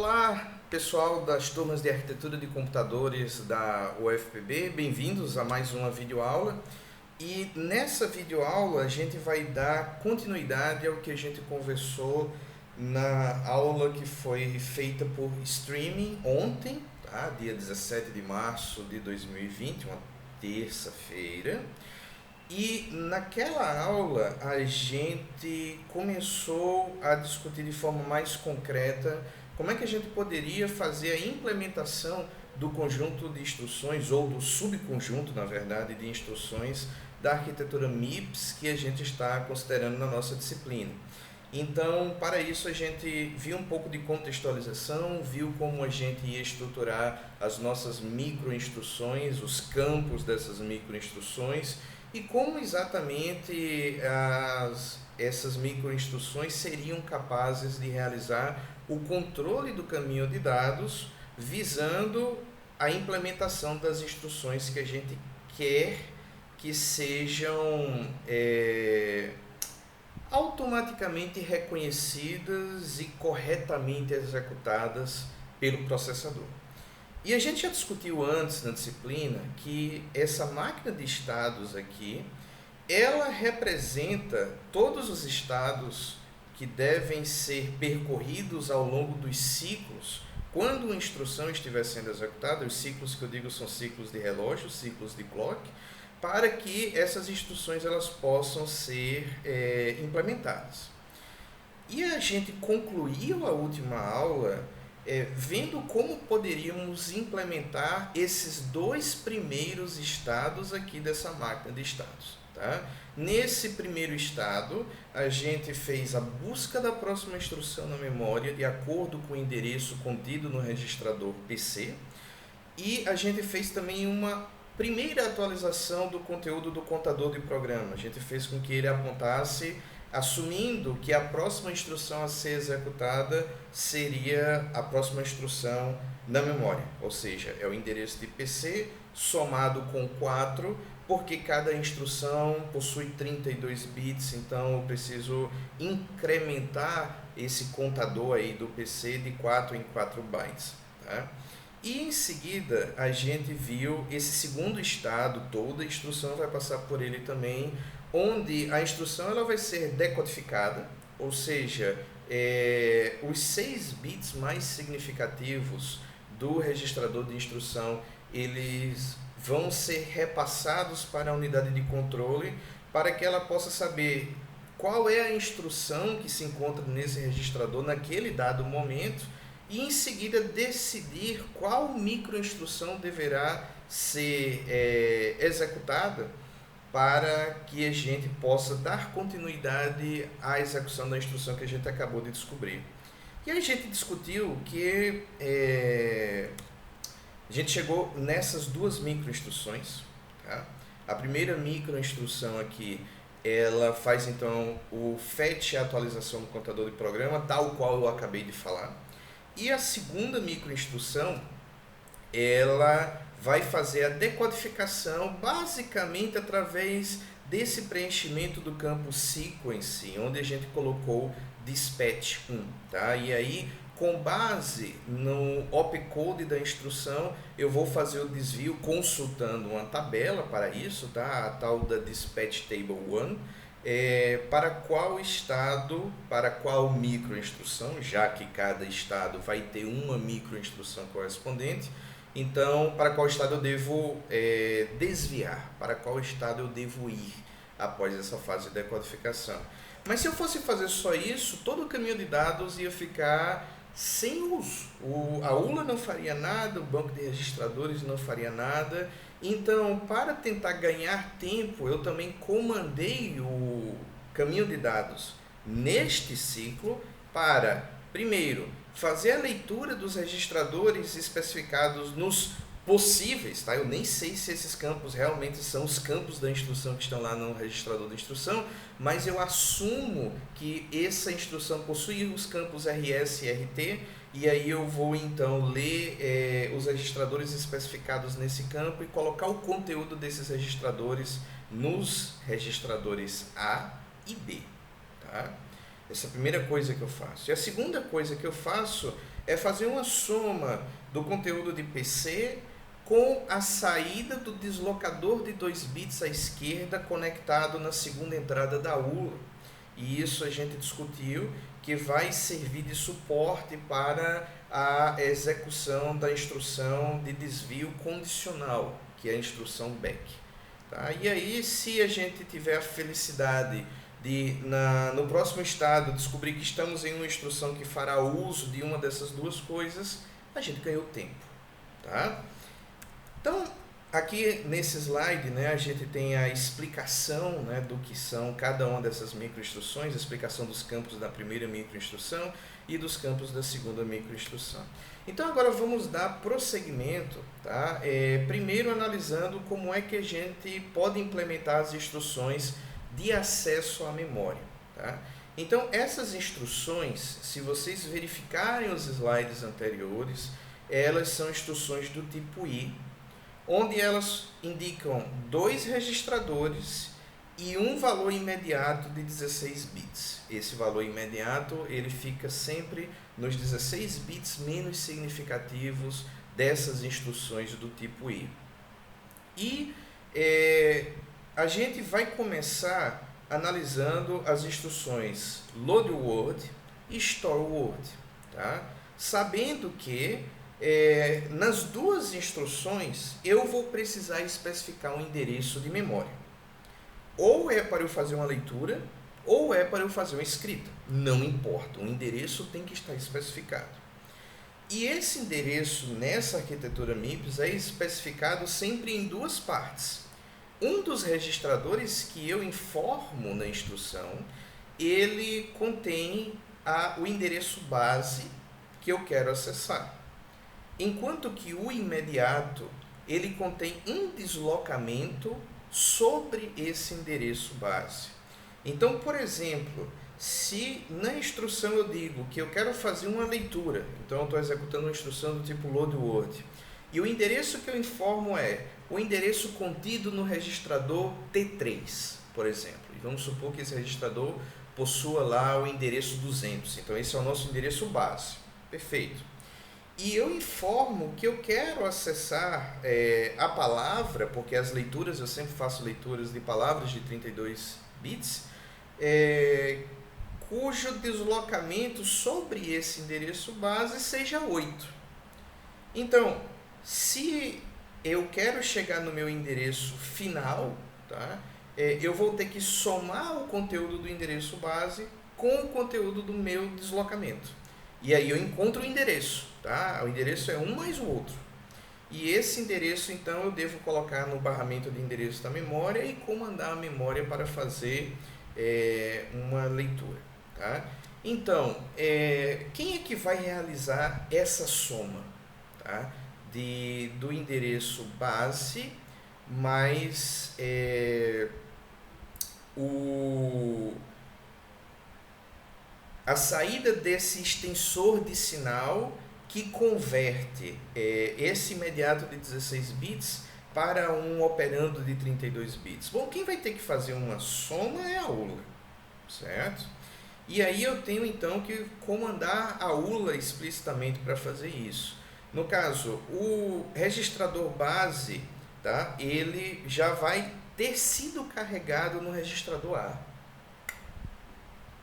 Olá, pessoal das turmas de Arquitetura de Computadores da UFPB, bem-vindos a mais uma videoaula. E nessa videoaula a gente vai dar continuidade ao que a gente conversou na aula que foi feita por streaming ontem, tá? Dia 17 de março de 2020, uma terça-feira. E naquela aula a gente começou a discutir de forma mais concreta como é que a gente poderia fazer a implementação do conjunto de instruções, ou do subconjunto, na verdade, de instruções da arquitetura MIPS que a gente está considerando na nossa disciplina. Então, para isso a gente viu um pouco de contextualização, viu como a gente ia estruturar as nossas microinstruções, os campos dessas microinstruções e como exatamente essas microinstruções seriam capazes de realizar o controle do caminho de dados, visando a implementação das instruções que a gente quer que sejam automaticamente reconhecidas e corretamente executadas pelo processador. E a gente já discutiu antes na disciplina que essa máquina de estados aqui, ela representa todos os estados que devem ser percorridos ao longo dos ciclos. Quando uma instrução estiver sendo executada, os ciclos que eu digo são ciclos de relógio, ciclos de clock, para que essas instruções elas possam ser implementadas. E a gente concluiu a última aula vendo como poderíamos implementar esses dois primeiros estados aqui dessa máquina de estados. Tá? Nesse primeiro estado, a gente fez a busca da próxima instrução na memória de acordo com o endereço contido no registrador PC, e a gente fez também uma primeira atualização do conteúdo do contador de programa. A gente fez com que ele apontasse, assumindo que a próxima instrução a ser executada seria a próxima instrução na memória, ou seja, é o endereço de PC somado com 4, porque cada instrução possui 32 bits, então eu preciso incrementar esse contador aí do PC de 4 em 4 bytes. Tá? E em seguida a gente viu esse segundo estado, toda a instrução vai passar por ele também, onde a instrução ela vai ser decodificada, ou seja, os 6 bits mais significativos do registrador de instrução, eles vão ser repassados para a unidade de controle, para que ela possa saber qual é a instrução que se encontra nesse registrador naquele dado momento, e em seguida decidir qual microinstrução deverá ser executada para que a gente possa dar continuidade à execução da instrução que a gente acabou de descobrir. E a gente discutiu que a gente chegou nessas duas microinstruções. Tá? A primeira microinstrução aqui, ela faz então o fetch, a atualização do contador de programa, tal qual eu acabei de falar. E a segunda microinstrução, ela vai fazer a decodificação basicamente através desse preenchimento do campo sequence, onde a gente colocou dispatch 1. Tá? E aí, com base no opcode da instrução, eu vou fazer o desvio consultando uma tabela para isso, tá? A tal da dispatch table 1. Para qual estado, para qual microinstrução, já que cada estado vai ter uma microinstrução correspondente, então para qual estado eu devo desviar, para qual estado eu devo ir após essa fase de decodificação. Mas se eu fosse fazer só isso, todo o caminho de dados ia ficar sem uso. A ULA não faria nada, o banco de registradores não faria nada. Então, para tentar ganhar tempo, eu também comandei o caminho de dados neste ciclo para, primeiro, fazer a leitura dos registradores especificados nos possíveis, tá? Eu nem sei se esses campos realmente são os campos da instrução que estão lá no registrador de instrução, mas eu assumo que essa instrução possui os campos RS e RT, e aí eu vou então ler os registradores especificados nesse campo e colocar o conteúdo desses registradores nos registradores A e B. Tá? Essa é a primeira coisa que eu faço. E a segunda coisa que eu faço é fazer uma soma do conteúdo de PC com a saída do deslocador de 2 bits à esquerda conectado na segunda entrada da ULA. E isso a gente discutiu que vai servir de suporte para a execução da instrução de desvio condicional, que é a instrução back. Tá? E aí, se a gente tiver a felicidade de, no próximo estado, descobrir que estamos em uma instrução que fará uso de uma dessas duas coisas, a gente ganhou tempo. Tá? Então, aqui nesse slide, né, a gente tem a explicação, né, do que são cada uma dessas microinstruções, a explicação dos campos da primeira microinstrução e dos campos da segunda microinstrução. Então agora vamos dar prosseguimento, tá? Primeiro analisando como é que a gente pode implementar as instruções de acesso à memória. Tá? Então essas instruções, se vocês verificarem os slides anteriores, elas são instruções do tipo I, onde elas indicam 2 registradores e um valor imediato de 16 bits. Esse valor imediato ele fica sempre nos 16 bits menos significativos dessas instruções do tipo I. E a gente vai começar analisando as instruções load word e store word, tá? Sabendo que nas duas instruções eu vou precisar especificar um endereço de memória. Ou é para eu fazer uma leitura, ou é para eu fazer uma escrita. Não importa, o endereço tem que estar especificado. E esse endereço nessa arquitetura MIPS é especificado sempre em 2 partes. Um dos registradores que eu informo na instrução, ele contém o endereço base que eu quero acessar. Enquanto que o imediato, ele contém um deslocamento sobre esse endereço base. Então, por exemplo, se na instrução eu digo que eu quero fazer uma leitura, então eu estou executando uma instrução do tipo load word, e o endereço que eu informo é o endereço contido no registrador T3, por exemplo. E vamos supor que esse registrador possua lá o endereço 200, então esse é o nosso endereço base. Perfeito. E eu informo que eu quero acessar a palavra, porque as leituras, eu sempre faço leituras de palavras de 32 bits, cujo deslocamento sobre esse endereço base seja 8. Então, se eu quero chegar no meu endereço final, tá? Eu vou ter que somar o conteúdo do endereço base com o conteúdo do meu deslocamento. E aí eu encontro o endereço, tá? O endereço é um mais o outro. E esse endereço, então, eu devo colocar no barramento de endereço da memória e comandar a memória para fazer uma leitura, tá? Então, quem é que vai realizar essa soma, tá? Do endereço base mais a saída desse extensor de sinal que converte esse imediato de 16 bits para um operando de 32 bits. Bom, quem vai ter que fazer uma soma é a ULA, certo? E aí eu tenho então que comandar a ULA explicitamente para fazer isso. No caso, o registrador base, tá? Ele já vai ter sido carregado no registrador A.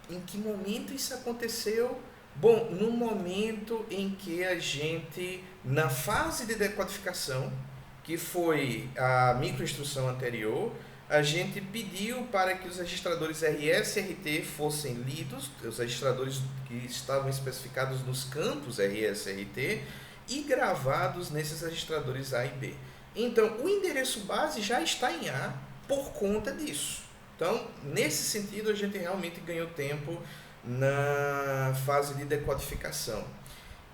Em que momento isso aconteceu? Bom, no momento em que a gente, na fase de decodificação, que foi a microinstrução anterior, a gente pediu para que os registradores RS e RT fossem lidos, os registradores que estavam especificados nos campos RS e RT, e gravados nesses registradores A e B. Então, o endereço base já está em A por conta disso. Então, nesse sentido, a gente realmente ganhou tempo na fase de decodificação.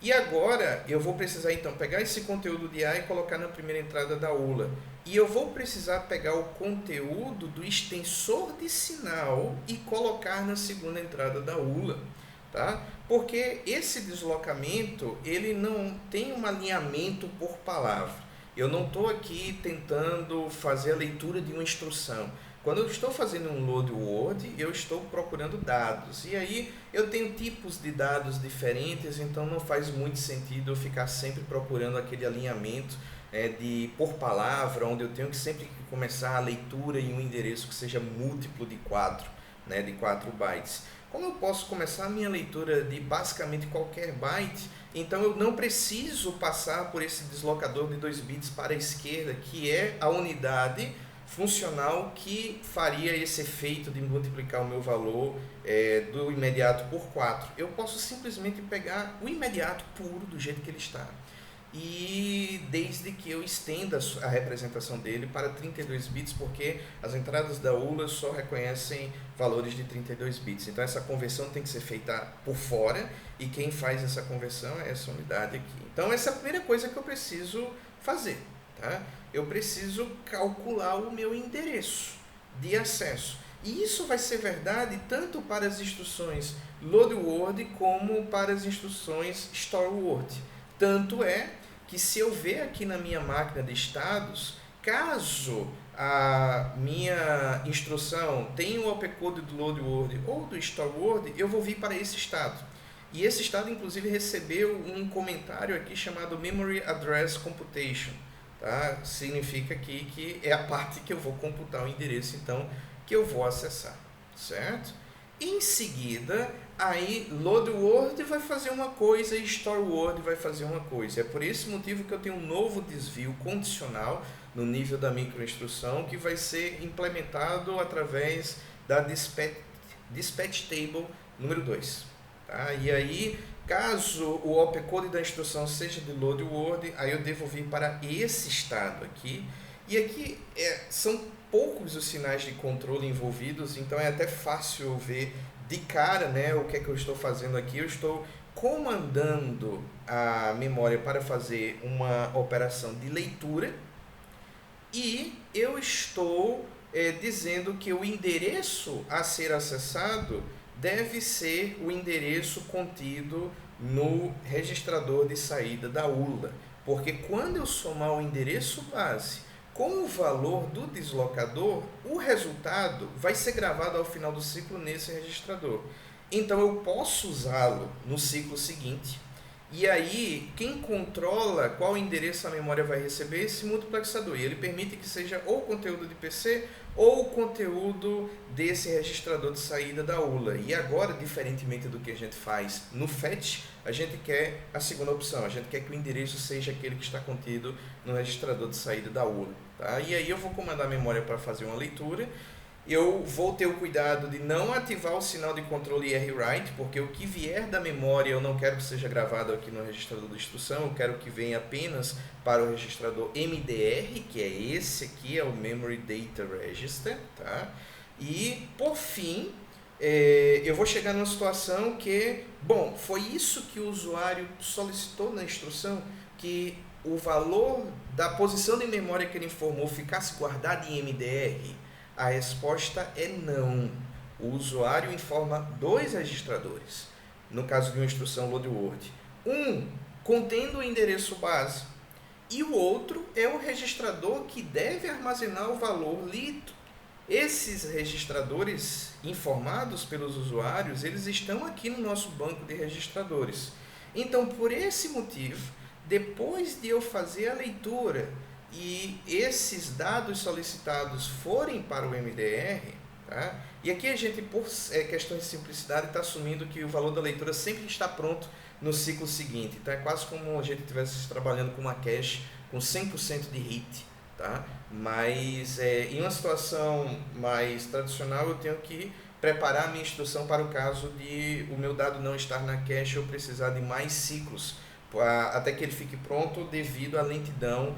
E agora, eu vou precisar, então, pegar esse conteúdo de A e colocar na primeira entrada da ULA. E eu vou precisar pegar o conteúdo do extensor de sinal e colocar na segunda entrada da ULA. Tá? Porque esse deslocamento, ele não tem um alinhamento por palavra. Eu não estou aqui tentando fazer a leitura de uma instrução. Quando eu estou fazendo um load word, eu estou procurando dados. E aí eu tenho tipos de dados diferentes, então não faz muito sentido eu ficar sempre procurando aquele alinhamento de por palavra, onde eu tenho que sempre começar a leitura em um endereço que seja múltiplo de 4, né, de 4 bytes. Como eu posso começar a minha leitura de basicamente qualquer byte, então eu não preciso passar por esse deslocador de 2 bits para a esquerda, que é a unidade funcional que faria esse efeito de multiplicar o meu valor do imediato por 4. Eu posso simplesmente pegar o imediato puro do jeito que ele está. E desde que eu estenda a representação dele para 32 bits, porque as entradas da ULA só reconhecem valores de 32 bits. Então essa conversão tem que ser feita por fora, e quem faz essa conversão é essa unidade aqui. Então essa é a primeira coisa que eu preciso fazer, tá? Eu preciso calcular o meu endereço de acesso. E isso vai ser verdade tanto para as instruções load word como para as instruções store word. Tanto é que se eu ver aqui na minha máquina de estados, caso a minha instrução tenha o opcode do load word ou do store word, eu vou vir para esse estado. E esse estado inclusive recebeu um comentário aqui chamado Memory Address Computation. Tá? Significa aqui que é a parte que eu vou computar o endereço, então, que eu vou acessar, certo? Em seguida, aí load word vai fazer uma coisa e store word vai fazer uma coisa. É por esse motivo que eu tenho um novo desvio condicional no nível da microinstrução, que vai ser implementado através da dispatch table número 2. Tá? E aí, caso o opcode da instrução seja de load word, aí eu devo vir para esse estado aqui. E aqui são poucos os sinais de controle envolvidos, então é até fácil ver de cara, né, o que é que eu estou fazendo aqui. Eu estou comandando a memória para fazer uma operação de leitura, e eu estou dizendo que o endereço a ser acessado deve ser o endereço contido no registrador de saída da ULA, porque quando eu somar o endereço base com o valor do deslocador, o resultado vai ser gravado ao final do ciclo nesse registrador. Então eu posso usá-lo no ciclo seguinte. E aí, quem controla qual endereço a memória vai receber é esse multiplexador. E ele permite que seja ou conteúdo de PC ou conteúdo desse registrador de saída da ULA. E agora, diferentemente do que a gente faz no fetch, a gente quer a segunda opção. A gente quer que o endereço seja aquele que está contido no registrador de saída da ULA. Tá? E aí eu vou comandar a memória para fazer uma leitura. Eu vou ter o cuidado de não ativar o sinal de controle R-Write, porque o que vier da memória eu não quero que seja gravado aqui no registrador de instrução, eu quero que venha apenas para o registrador MDR, que é esse aqui, é o Memory Data Register. Tá? E, por fim, eu vou chegar numa situação que, bom, foi isso que o usuário solicitou na instrução, que o valor da posição de memória que ele informou ficasse guardado em MDR. A resposta é não. O usuário informa 2 registradores, no caso de uma instrução load word. Um contendo o endereço base, e o outro é o registrador que deve armazenar o valor lido. Esses registradores informados pelos usuários, eles estão aqui no nosso banco de registradores. Então, por esse motivo, depois de eu fazer a leitura e esses dados solicitados forem para o MDR, tá? E aqui a gente, por questão de simplicidade, está assumindo que o valor da leitura sempre está pronto no ciclo seguinte. Então é quase como a gente estivesse trabalhando com uma cache com 100% de hit. Tá? Mas em uma situação mais tradicional eu tenho que preparar a minha instrução para o caso de o meu dado não estar na cache ou precisar de mais ciclos até que ele fique pronto devido à lentidão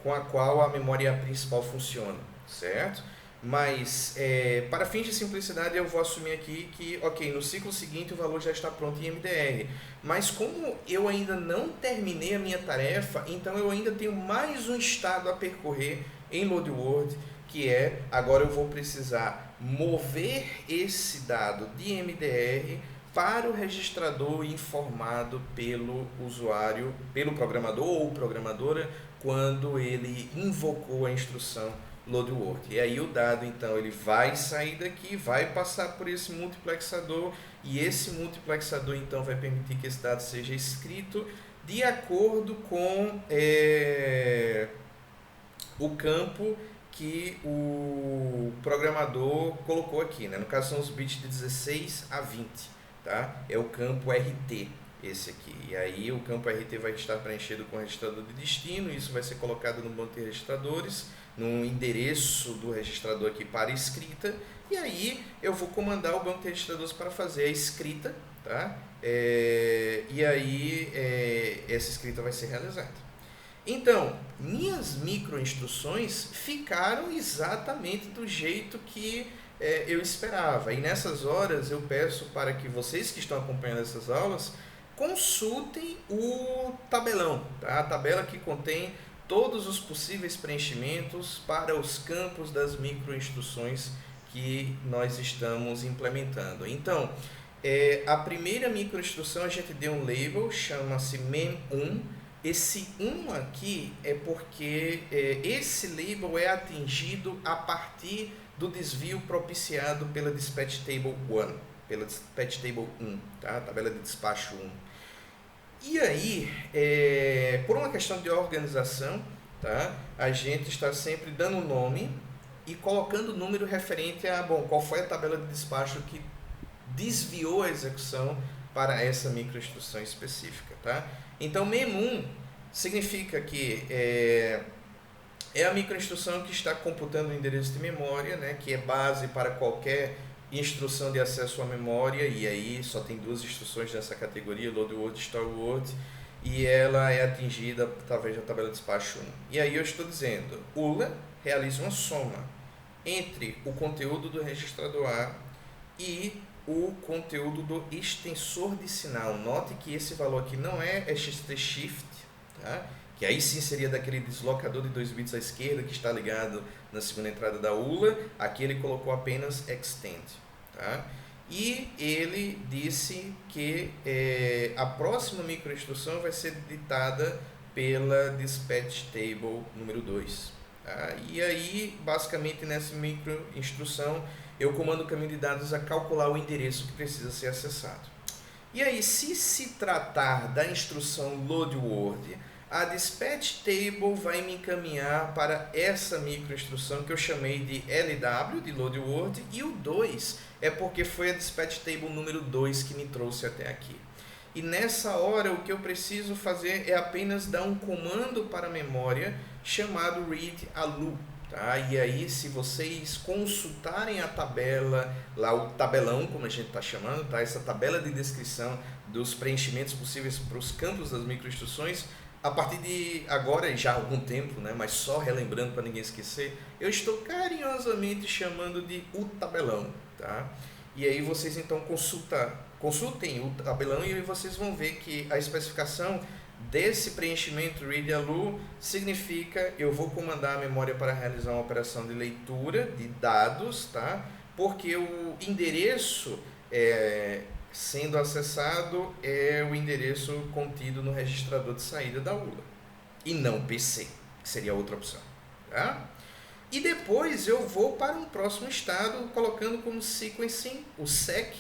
com a qual a memória principal funciona, certo? Mas para fins de simplicidade eu vou assumir aqui que, ok, no ciclo seguinte o valor já está pronto em MDR, mas como eu ainda não terminei a minha tarefa, então eu ainda tenho mais um estado a percorrer em load word, que agora eu vou precisar mover esse dado de MDR para o registrador informado pelo usuário, pelo programador ou programadora, quando ele invocou a instrução load word. E aí o dado, então, ele vai sair daqui, vai passar por esse multiplexador, e esse multiplexador, então, vai permitir que esse dado seja escrito de acordo com o campo que o programador colocou aqui, né? No caso são os bits de 16 a 20, tá? É o campo RT, esse aqui. E aí o campo RT vai estar preenchido com o registrador de destino, isso vai ser colocado no banco de registradores, no endereço do registrador aqui para escrita, e aí eu vou comandar o banco de registradores para fazer a escrita, tá? E aí essa escrita vai ser realizada. Então, minhas microinstruções ficaram exatamente do jeito que eu esperava. E nessas horas eu peço para que vocês que estão acompanhando essas aulas consultem o tabelão, tá? A tabela que contém todos os possíveis preenchimentos para os campos das microinstruções que nós estamos implementando. Então, a primeira microinstrução a gente deu um label, chama-se mem1. Esse 1 aqui é porque esse label é atingido a partir do desvio propiciado pela Dispatch Table 1, pela Dispatch Table 1, tá? A tabela de despacho 1. E aí, por uma questão de organização, tá? A gente está sempre dando nome e colocando o número referente a, qual foi a tabela de despacho que desviou a execução para essa microinstrução específica, tá? Então, mem1 significa que é a microinstrução que está computando o endereço de memória, né, que é base para qualquer instrução de acesso à memória, e aí só tem duas instruções nessa categoria, load word e store word, e ela é atingida através da tabela de despacho 1. E aí eu estou dizendo, ULA realiza uma soma entre o conteúdo do registrador A e o conteúdo do extensor de sinal. Note que esse valor aqui não é xt shift, tá? Que aí sim seria daquele deslocador de 2 bits à esquerda que está ligado na segunda entrada da ULA. Aqui ele colocou apenas extend, tá? E ele disse que a próxima microinstrução vai ser ditada pela dispatch table número 2. Tá? E aí, basicamente, nessa microinstrução, eu comando o caminho de dados a calcular o endereço que precisa ser acessado. E aí, se tratar da instrução load word, a dispatch table vai me encaminhar para essa microinstrução que eu chamei de LW, de load word, e o 2 é porque foi a dispatch table número 2 que me trouxe até aqui. E nessa hora, o que eu preciso fazer é apenas dar um comando para a memória chamado read alu. Tá? E aí, se vocês consultarem a tabela, lá o tabelão, como a gente está chamando, tá? Essa tabela de descrição dos preenchimentos possíveis para os campos das microinstruções, a partir de agora, já há algum tempo, né? Mas só relembrando para ninguém esquecer, eu estou carinhosamente chamando de o tabelão. Tá? E aí vocês então consultem o tabelão e aí vocês vão ver que a especificação desse preenchimento read alu significa eu vou comandar a memória para realizar uma operação de leitura de dados, tá? Porque o endereço sendo acessado é o endereço contido no registrador de saída da ULA e não PC, que seria outra opção, tá? E depois eu vou para um próximo estado colocando como sequencing o sec,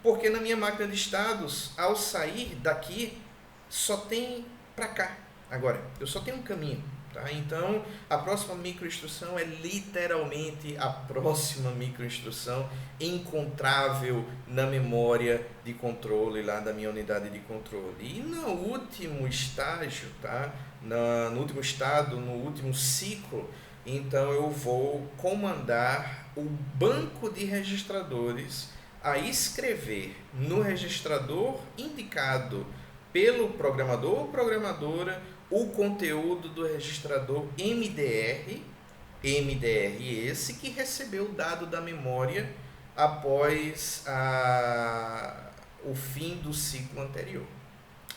porque na minha máquina de estados, ao sair daqui, só tem para cá. Agora, eu só tenho um caminho. Tá? Então, a próxima microinstrução é literalmente a próxima microinstrução encontrável na memória de controle lá da minha unidade de controle. E no último estágio, tá? No último estado, no último ciclo, então eu vou comandar o banco de registradores a escrever no registrador indicado pelo programador ou programadora o conteúdo do registrador MDR esse que recebeu o dado da memória após o fim do ciclo anterior,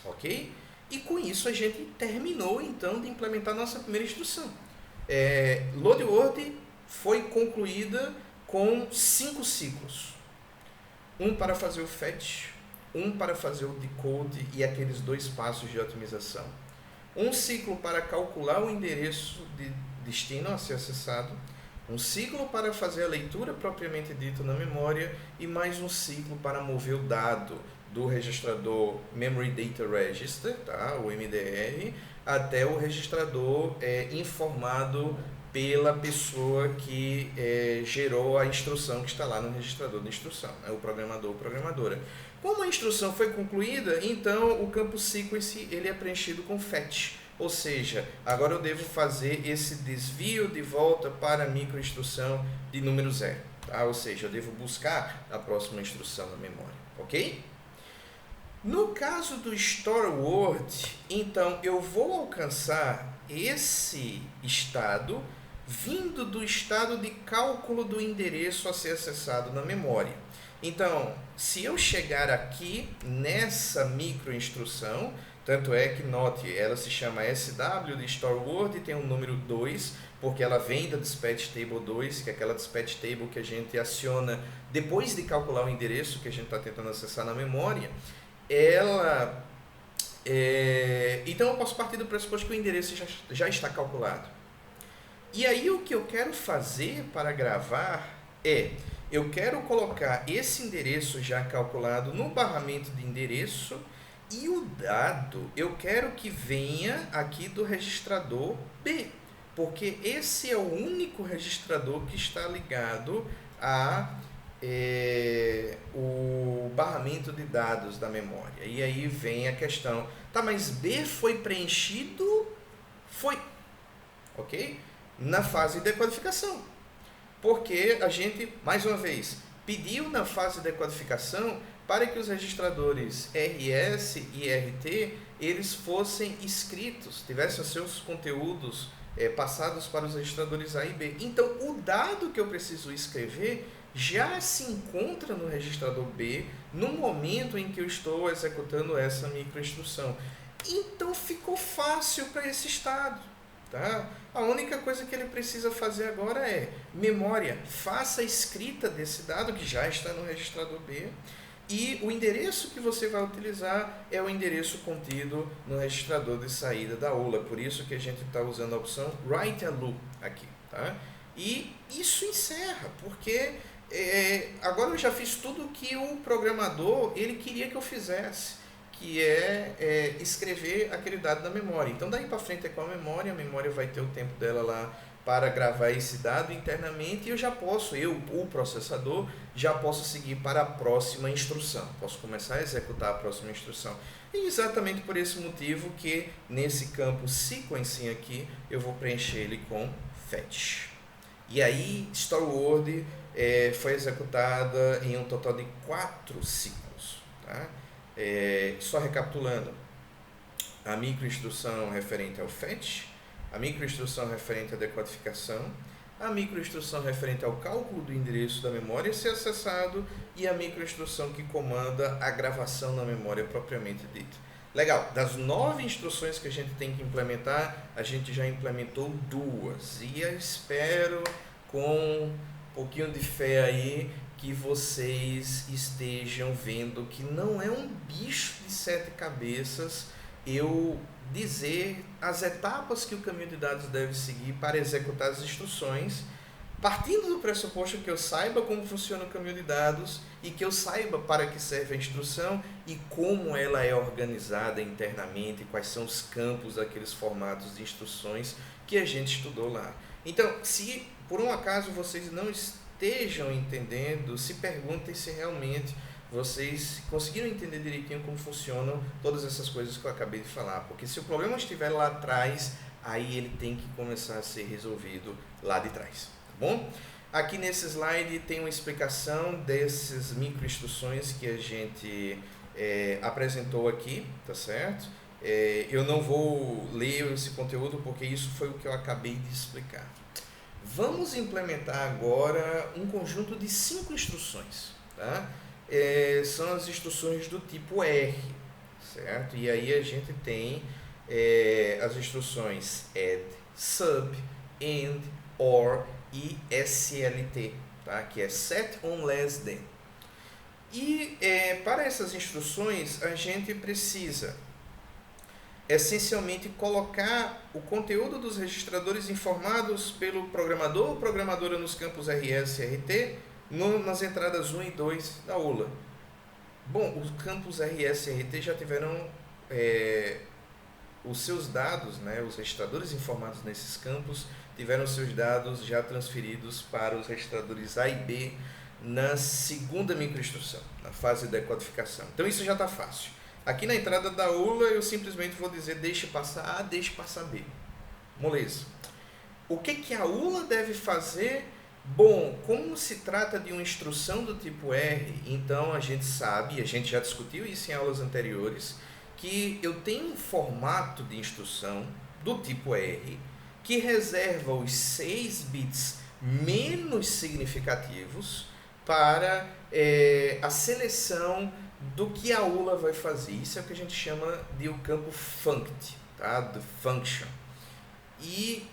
ok? E com isso a gente terminou então de implementar nossa primeira instrução. Load word foi concluída com 5 ciclos. Um para fazer o fetch, um para fazer o decode e aqueles 2 passos de otimização. Um ciclo para calcular o endereço de destino a ser acessado, Um ciclo para fazer a leitura propriamente dita na memória e mais um ciclo para mover o dado do registrador Memory Data Register, tá? O MDR, até o registrador informado pela pessoa que gerou a instrução que está lá no registrador de instrução, né? O programador ou programadora. Como a instrução foi concluída, então o campo sequence ele é preenchido com fetch. Ou seja, agora eu devo fazer esse desvio de volta para a microinstrução de número 0. Tá? Ou seja, eu devo buscar a próxima instrução na memória. Ok? No caso do store word, então eu vou alcançar esse estado vindo do estado de cálculo do endereço a ser acessado na memória. Então, se eu chegar aqui nessa microinstrução, tanto é que, note, ela se chama SW de store word e tem um número 2, porque ela vem da dispatch table 2, que é aquela dispatch table que a gente aciona depois de calcular o endereço que a gente está tentando acessar na memória. Então eu posso partir do pressuposto que o endereço já está calculado. E aí o que eu quero fazer para gravar eu quero colocar esse endereço já calculado no barramento de endereço e o dado eu quero que venha aqui do registrador B, porque esse é o único registrador que está ligado o barramento de dados da memória. E aí vem a questão, tá, mas B foi preenchido? Foi, ok? Na fase de decodificação, porque a gente, mais uma vez, pediu na fase de decodificação para que os registradores RS e RT eles fossem escritos, tivessem os seus conteúdos passados para os registradores A e B. Então, o dado que eu preciso escrever já se encontra no registrador B no momento em que eu estou executando essa microinstrução. Então, ficou fácil para esse estado. Tá? A única coisa que ele precisa fazer agora é memória, faça a escrita desse dado que já está no registrador B e o endereço que você vai utilizar é o endereço contido no registrador de saída da aula. Por isso que a gente está usando a opção Write a Loop aqui. Tá? E isso encerra, porque agora eu já fiz tudo o que o programador ele queria que eu fizesse, que é escrever aquele dado na memória. Então daí para frente é com a memória vai ter o tempo dela lá para gravar esse dado internamente e eu já posso, o processador, já posso seguir para a próxima instrução. Posso começar a executar a próxima instrução. E exatamente por esse motivo que nesse campo sequencing aqui eu vou preencher ele com fetch. E aí store word foi executada em um total de 4 ciclos. Tá? Só recapitulando, a microinstrução referente ao fetch, a microinstrução referente à decodificação, a microinstrução referente ao cálculo do endereço da memória ser acessado e a microinstrução que comanda a gravação na memória propriamente dita. Legal, das 9 instruções que a gente tem que implementar, a gente já implementou 2 e eu espero com um pouquinho de fé aí que vocês estejam vendo que não é um bicho de 7 cabeças eu dizer as etapas que o caminho de dados deve seguir para executar as instruções, partindo do pressuposto que eu saiba como funciona o caminho de dados e que eu saiba para que serve a instrução e como ela é organizada internamente, quais são os campos daqueles formatos de instruções que a gente estudou lá. Então, se por um acaso vocês não estejam entendendo, se perguntem se realmente vocês conseguiram entender direitinho como funcionam todas essas coisas que eu acabei de falar, porque se o problema estiver lá atrás, aí ele tem que começar a ser resolvido lá de trás, tá bom? Aqui nesse slide tem uma explicação dessas microinstruções que a gente apresentou aqui, tá certo? Eu não vou ler esse conteúdo porque isso foi o que eu acabei de explicar. Vamos implementar agora um conjunto de 5 instruções, tá? São as instruções do tipo R, certo? E aí a gente tem as instruções add, sub, and, or e SLT, tá? Que é set on less than. E para essas instruções a gente precisa essencialmente colocar o conteúdo dos registradores informados pelo programador ou programadora nos campos RS e RT nas entradas 1 e 2 da ULA. Bom, os campos RS e RT já tiveram os seus dados, né, os registradores informados nesses campos tiveram seus dados já transferidos para os registradores A e B na segunda microinstrução, na fase de decodificação. Então isso já está fácil. Aqui na entrada da ULA eu simplesmente vou dizer deixe passar A, deixe passar B. Moleza. O que a ULA deve fazer? Bom, como se trata de uma instrução do tipo R, então a gente sabe, a gente já discutiu isso em aulas anteriores, que eu tenho um formato de instrução do tipo R que reserva os 6 bits menos significativos para a seleção do que a ULA vai fazer. Isso é o que a gente chama de o campo funct, tá? Do function. E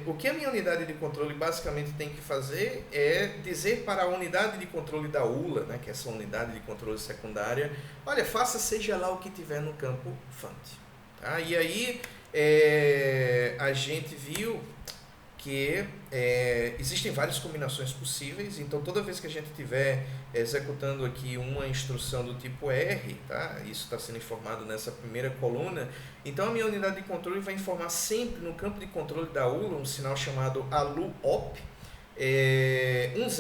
o que a minha unidade de controle basicamente tem que fazer é dizer para a unidade de controle da ULA, né, que é essa unidade de controle secundária, olha, faça seja lá o que tiver no campo funct. Tá? E aí a gente viu que existem várias combinações possíveis, então toda vez que a gente estiver executando aqui uma instrução do tipo R, tá? Isso está sendo informado nessa primeira coluna, então a minha unidade de controle vai informar sempre no campo de controle da ULA um sinal chamado ALU-OP 10,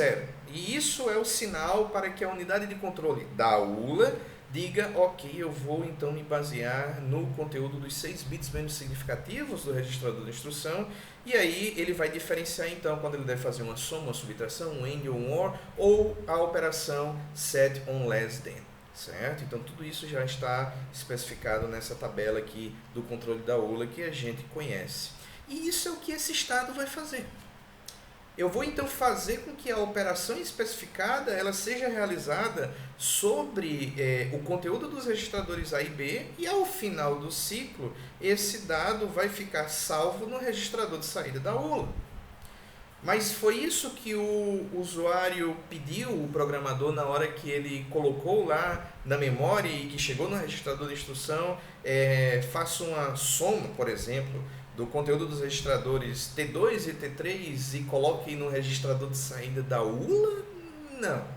e isso é o sinal para que a unidade de controle da ULA diga, ok, eu vou então me basear no conteúdo dos 6 bits menos significativos do registrador de instrução, e aí ele vai diferenciar então quando ele deve fazer uma soma, uma subtração, um AND ou um OR, ou a operação set on less than, certo? Então tudo isso já está especificado nessa tabela aqui do controle da ULA que a gente conhece. E isso é o que esse estado vai fazer. Eu vou então fazer com que a operação especificada ela seja realizada sobre o conteúdo dos registradores A e B, e ao final do ciclo esse dado vai ficar salvo no registrador de saída da ULA. Mas foi isso que o usuário pediu, o programador, na hora que ele colocou lá na memória e que chegou no registrador de instrução, faça uma soma, por exemplo, do conteúdo dos registradores T2 e T3 e coloque no registrador de saída da ULA?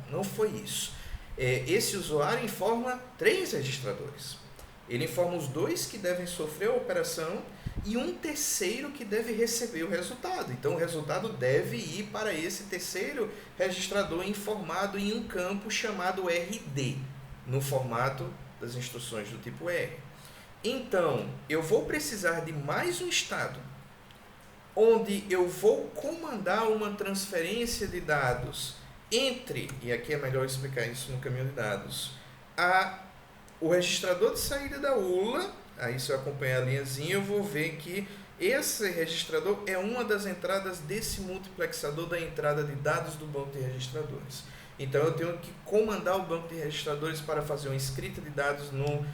Não foi isso. Esse usuário informa 3 registradores. Ele informa os 2 que devem sofrer a operação e um terceiro que deve receber o resultado. Então o resultado deve ir para esse terceiro registrador informado em um campo chamado RD, no formato das instruções do tipo R. Então, eu vou precisar de mais um estado, onde eu vou comandar uma transferência de dados entre, e aqui é melhor explicar isso no caminho de dados, o registrador de saída da ULA. Aí se eu acompanhar a linhazinha, eu vou ver que esse registrador é uma das entradas desse multiplexador da entrada de dados do banco de registradores. Então eu tenho que comandar o banco de registradores para fazer uma escrita de dados no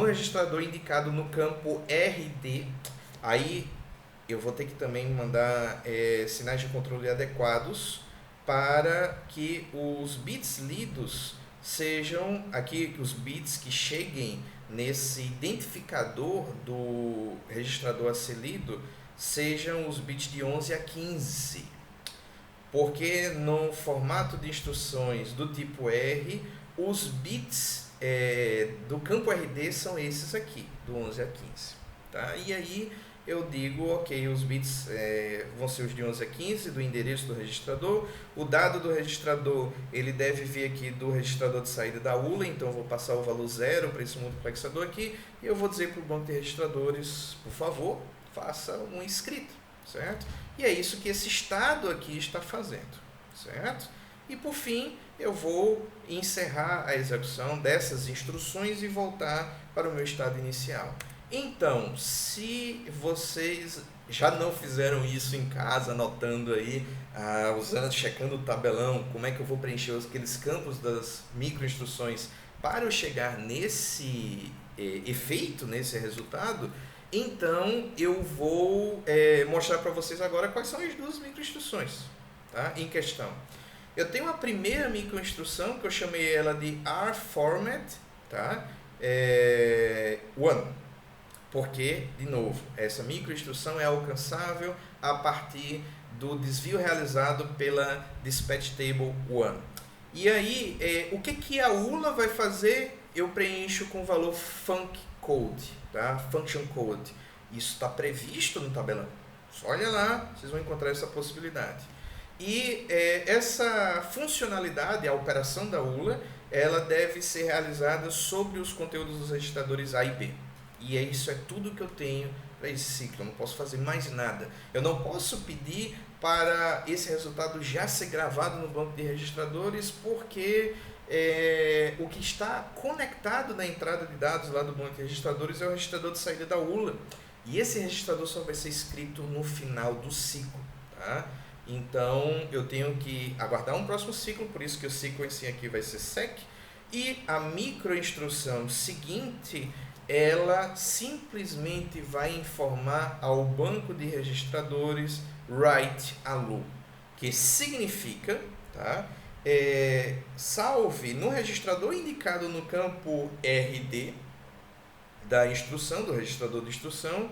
registrador indicado no campo RD. Aí eu vou ter que também mandar sinais de controle adequados para que os bits lidos sejam aqui, os bits que cheguem nesse identificador do registrador a ser lido sejam os bits de 11 a 15. Porque no formato de instruções do tipo R, os bits do campo RD são esses aqui, do 11 a 15. Tá? E aí eu digo, ok, os bits vão ser os de 11 a 15 do endereço do registrador. O dado do registrador ele deve vir aqui do registrador de saída da ULA, então eu vou passar o valor 0 para esse multiplexador aqui, e eu vou dizer para o banco de registradores, por favor, faça um escrito, certo? E é isso que esse estado aqui está fazendo, certo? E por fim, eu vou encerrar a execução dessas instruções e voltar para o meu estado inicial. Então, se vocês já não fizeram isso em casa, anotando aí, checando o tabelão, como é que eu vou preencher aqueles campos das microinstruções para eu chegar nesse efeito, nesse resultado, então eu vou mostrar para vocês agora quais são as 2 microinstruções, tá, em questão. Eu tenho a primeira microinstrução que eu chamei ela de rformat, tá? one. Porque, de novo, essa microinstrução é alcançável a partir do desvio realizado pela dispatch table one. E aí, o que a ULA vai fazer? Eu preencho com o valor func code, tá? Function code. Isso está previsto no tabelão. Só olha lá, vocês vão encontrar essa possibilidade. E essa funcionalidade, a operação da ULA, ela deve ser realizada sobre os conteúdos dos registradores A e B. E isso é tudo que eu tenho para esse ciclo. Eu não posso fazer mais nada. Eu não posso pedir para esse resultado já ser gravado no banco de registradores, porque o que está conectado na entrada de dados lá do banco de registradores é o registrador de saída da ULA. E esse registrador só vai ser escrito no final do ciclo. Tá? Então, eu tenho que aguardar um próximo ciclo, por isso que o sequencing aqui vai ser sec. E a microinstrução seguinte, ela simplesmente vai informar ao banco de registradores write allo, que significa, tá? Salve no registrador indicado no campo RD da instrução, do registrador de instrução,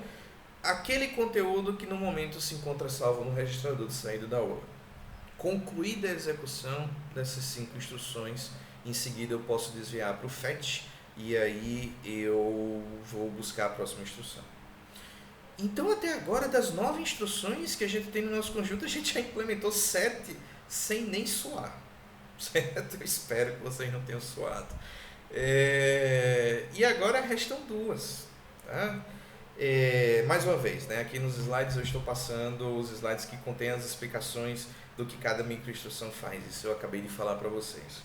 aquele conteúdo que no momento se encontra salvo no registrador de saída da ULA. Concluída a execução dessas 5 instruções, em seguida eu posso desviar para o fetch e aí eu vou buscar a próxima instrução. Então, até agora, das 9 instruções que a gente tem no nosso conjunto, a gente já implementou 7 sem nem suar. Certo? Eu espero que vocês não tenham suado. E agora restam 2. Tá? Mais uma vez, né? Aqui nos slides eu estou passando os slides que contêm as explicações do que cada microinstrução faz. Isso eu acabei de falar para vocês.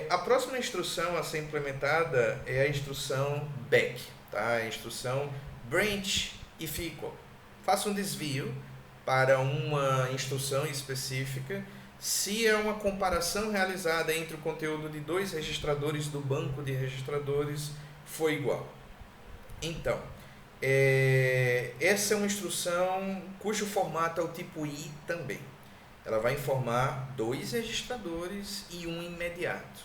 A próxima instrução a ser implementada é a instrução back, tá? A instrução branch if equal. Faça um desvio para uma instrução específica se é uma comparação realizada entre o conteúdo de 2 registradores do banco de registradores for igual. Então, essa é uma instrução cujo formato é o tipo I também. Ela vai informar 2 registradores e um imediato.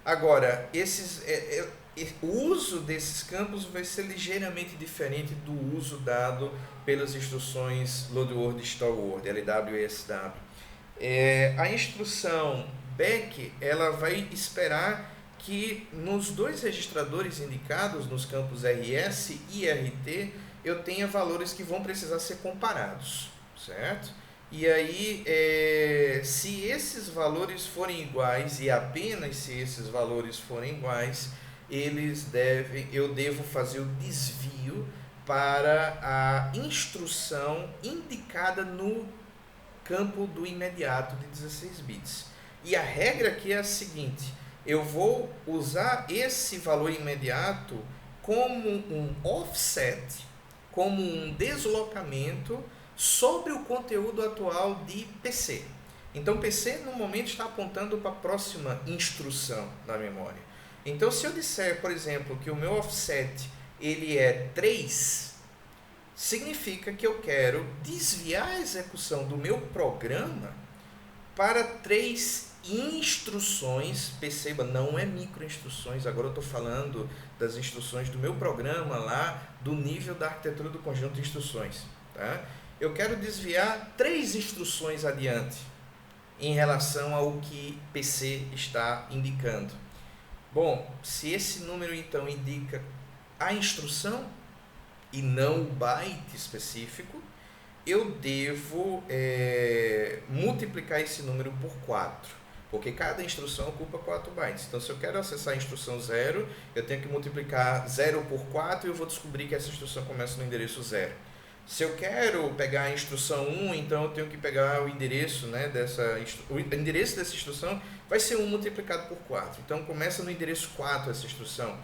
Agora, o uso desses campos vai ser ligeiramente diferente do uso dado pelas instruções load word, store word, LW e SW. A instrução back, ela vai esperar que nos 2 registradores indicados nos campos RS e RT eu tenha valores que vão precisar ser comparados, certo? E aí, se esses valores forem iguais e apenas se esses valores forem iguais, eu devo fazer o desvio para a instrução indicada no campo do imediato de 16 bits. E a regra aqui é a seguinte: eu vou usar esse valor imediato como um offset, como um deslocamento sobre o conteúdo atual de PC. Então, PC no momento está apontando para a próxima instrução na memória. Então, se eu disser, por exemplo, que o meu offset ele é 3, significa que eu quero desviar a execução do meu programa para 3 instruções. Perceba, não é microinstruções, agora eu estou falando das instruções do meu programa lá, do nível da arquitetura do conjunto de instruções. Tá? Eu quero desviar 3 instruções adiante em relação ao que PC está indicando. Bom, se esse número então indica a instrução e não o byte específico, eu devo multiplicar esse número por 4, porque cada instrução ocupa 4 bytes. Então, se eu quero acessar a instrução 0, eu tenho que multiplicar 0 por 4 e eu vou descobrir que essa instrução começa no endereço 0. Se eu quero pegar a instrução 1, então eu tenho que pegar o endereço, né, o endereço dessa instrução vai ser 1 multiplicado por 4. Então, começa no endereço 4 essa instrução.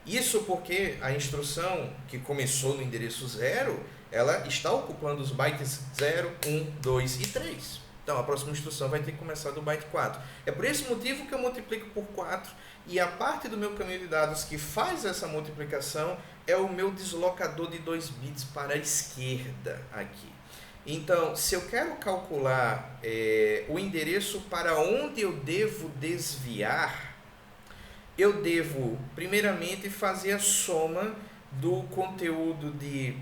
Isso porque a instrução que começou no endereço 0, ela está ocupando os bytes 0, 1, 2 e 3. Então, a próxima instrução vai ter que começar do byte 4. É por esse motivo que eu multiplico por 4 e a parte do meu caminho de dados que faz essa multiplicação é o meu deslocador de 2 bits para a esquerda aqui. Então, se eu quero calcular o endereço para onde eu devo desviar, eu devo, primeiramente, fazer a soma do conteúdo de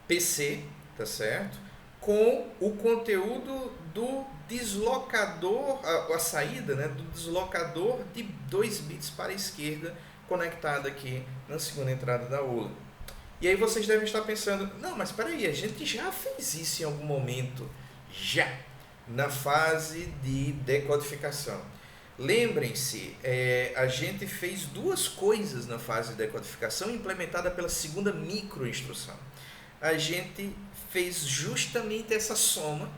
PC, tá certo? Com o conteúdo do deslocador, a saída, né, do deslocador de 2 bits para a esquerda, conectado aqui na segunda entrada da ULA. E aí vocês devem estar pensando, não, mas espera aí, a gente já fez isso em algum momento, já, na fase de decodificação. Lembrem-se, a gente fez duas coisas na fase de decodificação implementada pela segunda microinstrução. A gente fez justamente essa soma.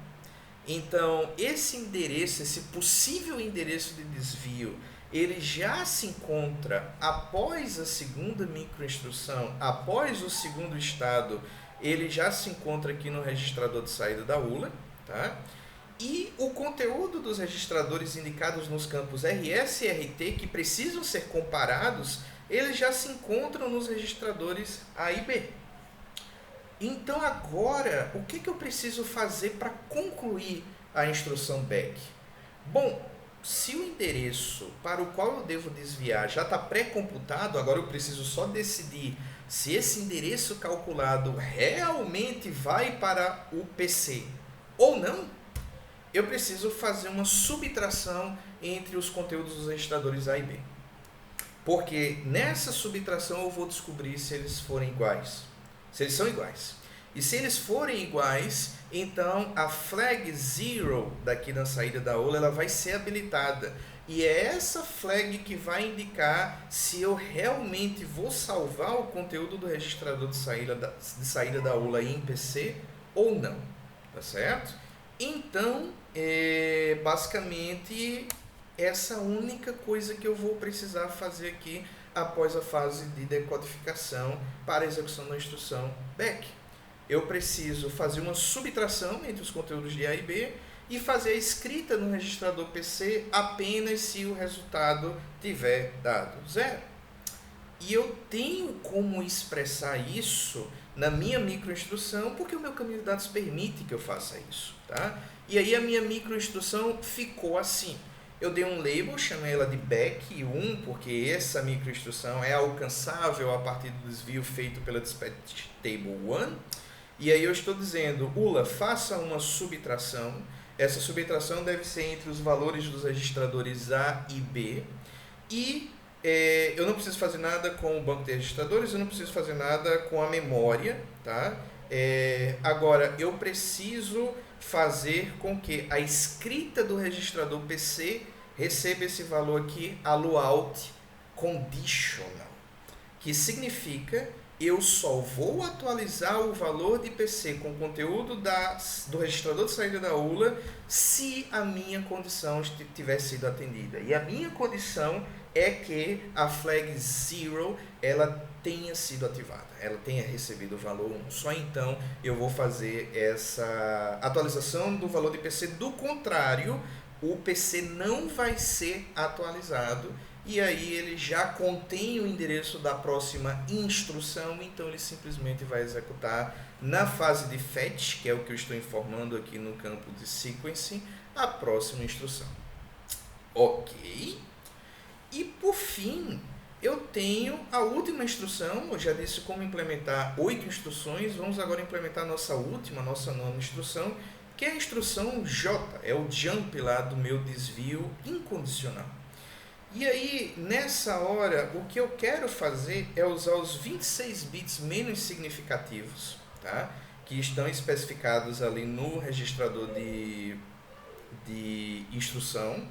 Então, esse endereço, esse possível endereço de desvio, ele já se encontra após a segunda microinstrução, após o segundo estado, ele já se encontra aqui no registrador de saída da ULA, tá? E o conteúdo dos registradores indicados nos campos RS e RT, que precisam ser comparados, eles já se encontram nos registradores A e B. Então agora, o que eu preciso fazer para concluir a instrução back? Bom, se o endereço para o qual eu devo desviar já está pré-computado, agora eu preciso só decidir se esse endereço calculado realmente vai para o PC ou não. Eu preciso fazer uma subtração entre os conteúdos dos registradores A e B. Porque nessa subtração eu vou descobrir se eles forem iguais. Se eles são iguais. E se eles forem iguais, então a flag 0 daqui na saída da ULA ela vai ser habilitada. E é essa flag que vai indicar se eu realmente vou salvar o conteúdo do registrador de saída da ULA em PC ou não. Tá certo? Então, basicamente, essa única coisa que eu vou precisar fazer aqui após a fase de decodificação para a execução da instrução back. Eu preciso fazer uma subtração entre os conteúdos de A e B e fazer a escrita no registrador PC apenas se o resultado tiver dado 0. E eu tenho como expressar isso na minha microinstrução, porque o meu caminho de dados permite que eu faça isso, tá? E aí a minha microinstrução ficou assim. Eu dei um label, chamei ela de back 1, porque essa microinstrução é alcançável a partir do desvio feito pela dispatch table 1. E aí eu estou dizendo, ULA, faça uma subtração. Essa subtração deve ser entre os valores dos registradores A e B. E eu não preciso fazer nada com o banco de registradores, eu não preciso fazer nada com a memória, tá? Agora, eu preciso fazer com que a escrita do registrador PC receba esse valor aqui, allout conditional, que significa eu só vou atualizar o valor de PC com o conteúdo do registrador de saída da ULA se a minha condição tiver sido atendida. E a minha condição é que a flag 0 ela tenha sido ativada, ela tenha recebido o valor 1. Só então eu vou fazer essa atualização do valor de PC. Do contrário, o PC não vai ser atualizado e aí ele já contém o endereço da próxima instrução, então ele simplesmente vai executar na fase de fetch, que é o que eu estou informando aqui no campo de sequencing, a próxima instrução. Ok? E por fim, eu tenho a última instrução. Eu já disse como implementar 8 instruções, vamos agora implementar a nossa última, nossa nona instrução, que é a instrução J, é o jump lá do meu desvio incondicional. E aí, nessa hora, o que eu quero fazer é usar os 26 bits menos significativos, tá? Que estão especificados ali no registrador de instrução.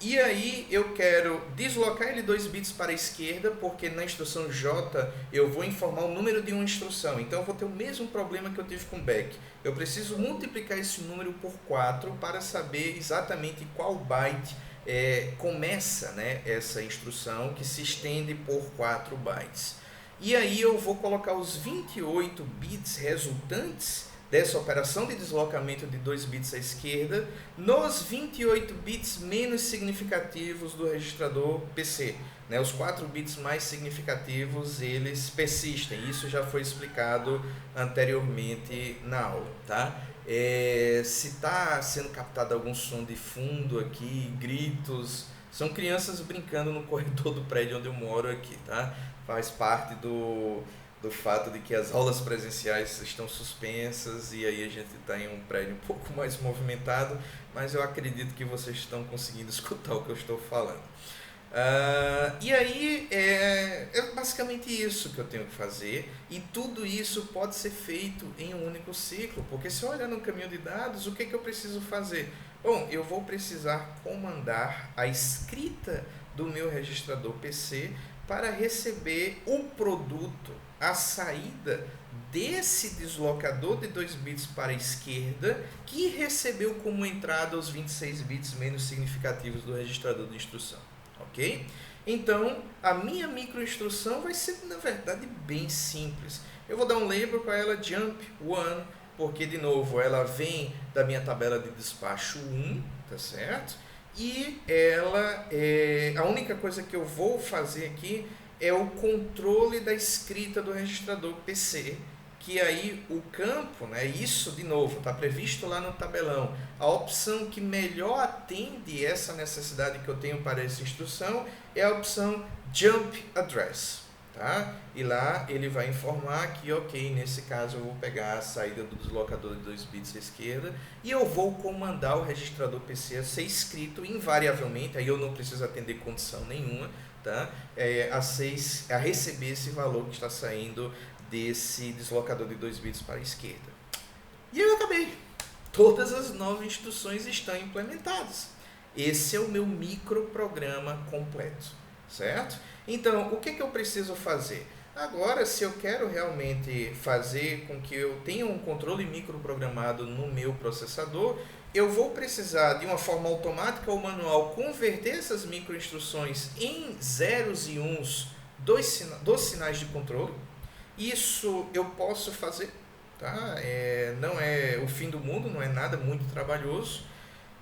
E aí eu quero deslocar ele 2 bits para a esquerda, porque na instrução J eu vou informar o número de uma instrução. Então eu vou ter o mesmo problema que eu tive com o back. Eu preciso multiplicar esse número por 4 para saber exatamente qual byte começa, né, essa instrução que se estende por 4 bytes. E aí eu vou colocar os 28 bits resultantes dessa operação de deslocamento de 2 bits à esquerda nos 28 bits menos significativos do registrador PC. Né? Os 4 bits mais significativos, eles persistem. Isso já foi explicado anteriormente na aula. Tá? Se está sendo captado algum som de fundo aqui, gritos, São crianças brincando no corredor do prédio onde eu moro aqui, tá? Faz parte do fato de que as aulas presenciais estão suspensas e aí a gente está em um prédio um pouco mais movimentado, mas eu acredito que vocês estão conseguindo escutar o que eu estou falando. E aí é basicamente isso que eu tenho que fazer, e tudo isso pode ser feito em um único ciclo, porque se eu olhar no caminho de dados, o que eu preciso fazer? Bom, eu vou precisar comandar a escrita do meu registrador PC para receber o produto, a saída desse deslocador de 2 bits para a esquerda, que recebeu como entrada os 26 bits menos significativos do registrador de instrução. Ok? Então, a minha microinstrução vai ser, na verdade, bem simples. Eu vou dar um label para ela, jump 1, porque, de novo, ela vem da minha tabela de despacho 1, tá certo? E ela a única coisa que eu vou fazer aqui é o controle da escrita do registrador PC, que aí o campo, né, isso de novo está previsto lá no tabelão, a opção que melhor atende essa necessidade que eu tenho para essa instrução é a opção Jump Address, tá? E lá ele vai informar que, ok, nesse caso eu vou pegar a saída do deslocador de 2 bits à esquerda e eu vou comandar o registrador PC a ser escrito invariavelmente, aí eu não preciso atender condição nenhuma, tá? A receber esse valor que está saindo desse deslocador de 2 bits para a esquerda. E eu acabei. Todas as 9 instruções estão implementadas. Esse é o meu microprograma completo, certo? Então, o que eu preciso fazer? Agora, se eu quero realmente fazer com que eu tenha um controle microprogramado no meu processador, eu vou precisar, de uma forma automática ou manual, converter essas microinstruções em zeros e uns dos sinais de controle. Isso eu posso fazer, tá? Não é o fim do mundo, não é nada muito trabalhoso.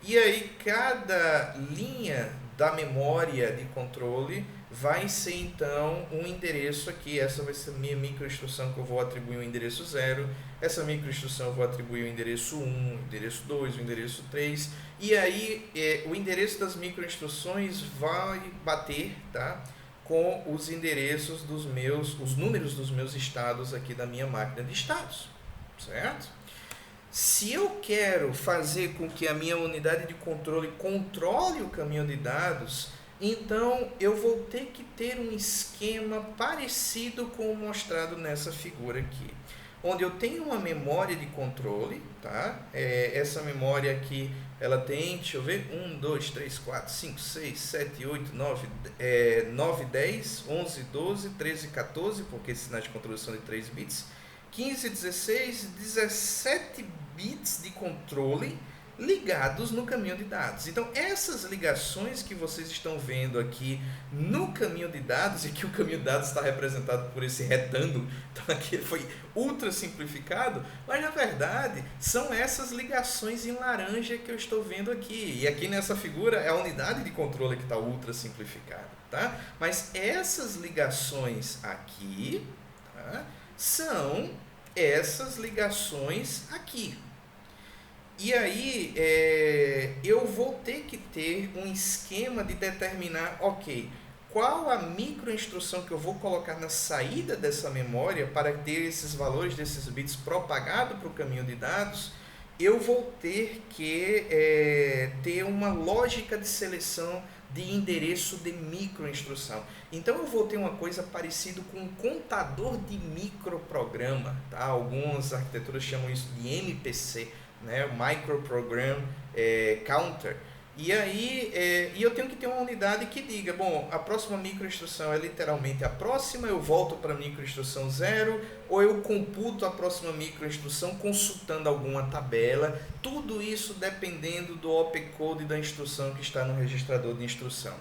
E aí cada linha da memória de controle vai ser então um endereço aqui. Essa vai ser a minha microinstrução que eu vou atribuir o endereço 0. Essa microinstrução eu vou atribuir o endereço 1, o endereço 2, o endereço 3. E aí o endereço das microinstruções vai bater, tá, com os endereços os números dos meus estados aqui da minha máquina de estados, certo? Se eu quero fazer com que a minha unidade de controle controle o caminho de dados, então eu vou ter que ter um esquema parecido com o mostrado nessa figura aqui, onde eu tenho uma memória de controle, tá? Essa memória aqui, ela tem, deixa eu ver, 1, 2, 3, 4, 5, 6, 7, 8, 9, 10, 11, 12, 13, 14, porque esses sinais de controle são de 3 bits, 15, 16, 17 bits de controle ligados no caminho de dados. Então, essas ligações que vocês estão vendo aqui no caminho de dados, e que o caminho de dados está representado por esse retângulo, então aqui foi ultra simplificado, mas na verdade são essas ligações em laranja que eu estou vendo aqui. E aqui nessa figura é a unidade de controle que está ultra simplificada, tá? Mas essas ligações aqui, tá, são essas ligações aqui. E aí eu vou ter que ter um esquema de determinar, ok, qual a microinstrução que eu vou colocar na saída dessa memória para ter esses valores desses bits propagados para o caminho de dados. Eu vou ter que ter uma lógica de seleção de endereço de microinstrução. Então eu vou ter uma coisa parecida com um contador de microprograma, tá? Algumas arquiteturas chamam isso de MPC, né? Microprogram Counter. E aí eu tenho que ter uma unidade que diga, bom, a próxima microinstrução é literalmente a próxima, eu volto para a microinstrução 0, ou eu computo a próxima microinstrução consultando alguma tabela, tudo isso dependendo do opcode da instrução que está no registrador de instrução.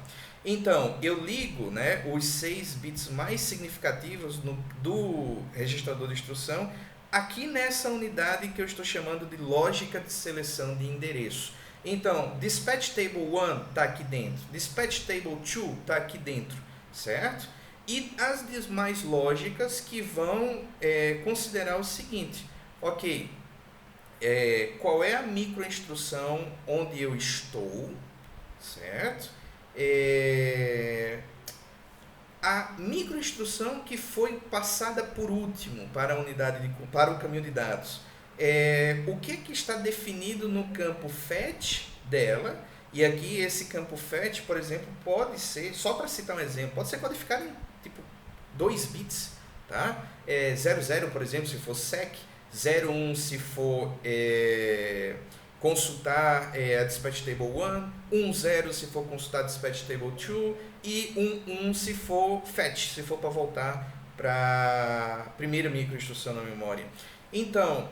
Então, eu ligo, né, os 6 bits mais significativos do registrador de instrução aqui nessa unidade que eu estou chamando de lógica de seleção de endereço. Então, Dispatch Table 1 está aqui dentro, Dispatch Table 2 está aqui dentro, certo? E as demais lógicas que vão considerar o seguinte, ok, qual é a microinstrução onde eu estou, certo? a microinstrução que foi passada por último para a unidade para o caminho de dados. O que está definido no campo fetch dela, e aqui esse campo fetch, por exemplo, pode ser, só para citar um exemplo, pode ser codificado em tipo 2 bits, tá? 00, por exemplo, se for sec, 01 se for consultar a dispatch table 1, 10 se for consultar a dispatch table 2 e 11 se for fetch, se for para voltar para a primeira microinstrução na memória. Então,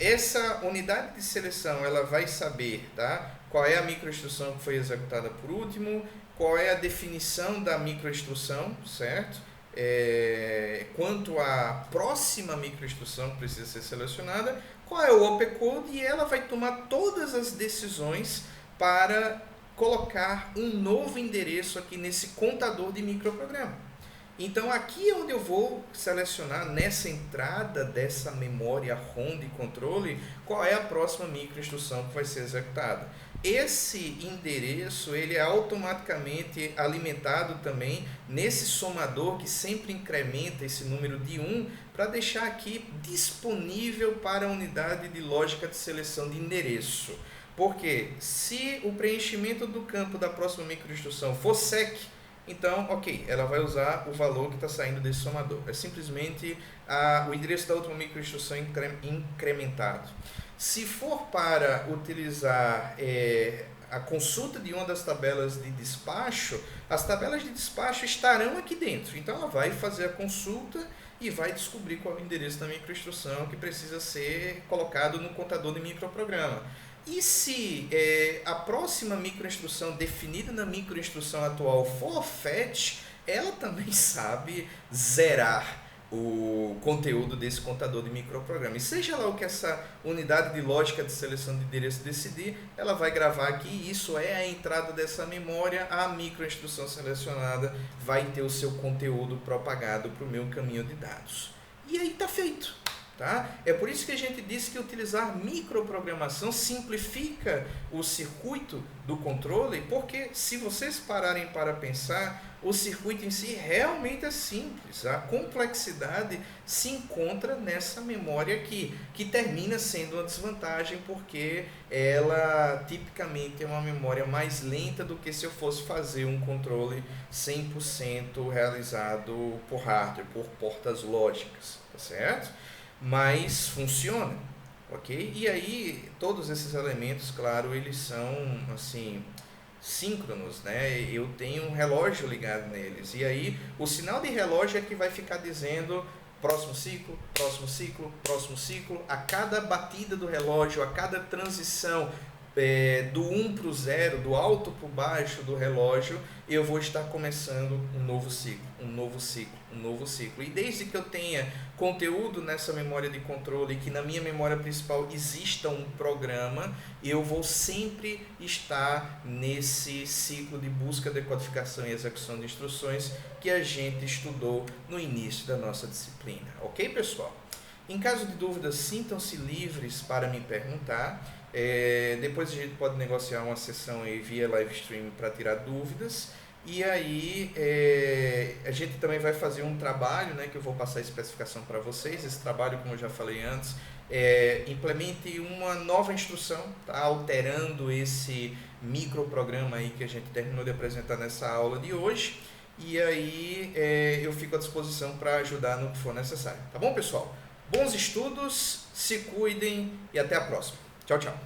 essa unidade de seleção ela vai saber, tá, qual é a microinstrução que foi executada por último, qual é a definição da microinstrução, certo? Quanto à próxima microinstrução que precisa ser selecionada, qual é o opcode, e ela vai tomar todas as decisões para colocar um novo endereço aqui nesse contador de microprograma. Então aqui é onde eu vou selecionar nessa entrada dessa memória ROM de controle qual é a próxima microinstrução que vai ser executada. Esse endereço ele é automaticamente alimentado também nesse somador que sempre incrementa esse número de 1 para deixar aqui disponível para a unidade de lógica de seleção de endereço. Porque se o preenchimento do campo da próxima microinstrução for sec, então, ok, ela vai usar o valor que está saindo desse somador. É simplesmente o endereço da última microinstrução incrementado. Se for para utilizar a consulta de uma das tabelas de despacho, as tabelas de despacho estarão aqui dentro. Então, ela vai fazer a consulta e vai descobrir qual é o endereço da microinstrução que precisa ser colocado no contador de microprograma. E se a próxima microinstrução definida na microinstrução atual for fetch, ela também sabe zerar o conteúdo desse contador de microprograma. E seja lá o que essa unidade de lógica de seleção de endereço decidir, ela vai gravar aqui, isso é a entrada dessa memória, a microinstrução selecionada vai ter o seu conteúdo propagado para o meu caminho de dados. E aí está feito. Tá? É por isso que a gente disse que utilizar microprogramação simplifica o circuito do controle, porque se vocês pararem para pensar, o circuito em si realmente é simples. A complexidade se encontra nessa memória aqui, que termina sendo uma desvantagem, porque ela tipicamente é uma memória mais lenta do que se eu fosse fazer um controle 100% realizado por hardware, por portas lógicas, tá certo? Mas funciona, ok? E aí todos esses elementos, claro, eles são assim síncronos, né? Eu tenho um relógio ligado neles, e aí o sinal de relógio é que vai ficar dizendo próximo ciclo, próximo ciclo, próximo ciclo. A cada batida do relógio, a cada transição do 1 para o 0, do alto para o baixo do relógio, eu vou estar começando um novo ciclo, um novo ciclo, um novo ciclo. E desde que eu tenha conteúdo nessa memória de controle, que na minha memória principal exista um programa, eu vou sempre estar nesse ciclo de busca, decodificação e execução de instruções que a gente estudou no início da nossa disciplina. Ok, pessoal? Em caso de dúvidas, sintam-se livres para me perguntar. Depois a gente pode negociar uma sessão aí via live stream para tirar dúvidas, e aí a gente também vai fazer um trabalho, né, que eu vou passar a especificação para vocês. Esse trabalho, como eu já falei antes, implemente uma nova instrução, tá, alterando esse microprograma aí que a gente terminou de apresentar nessa aula de hoje, e aí eu fico à disposição para ajudar no que for necessário, tá bom, pessoal? Bons estudos, se cuidem e até a próxima. Tchau, tchau.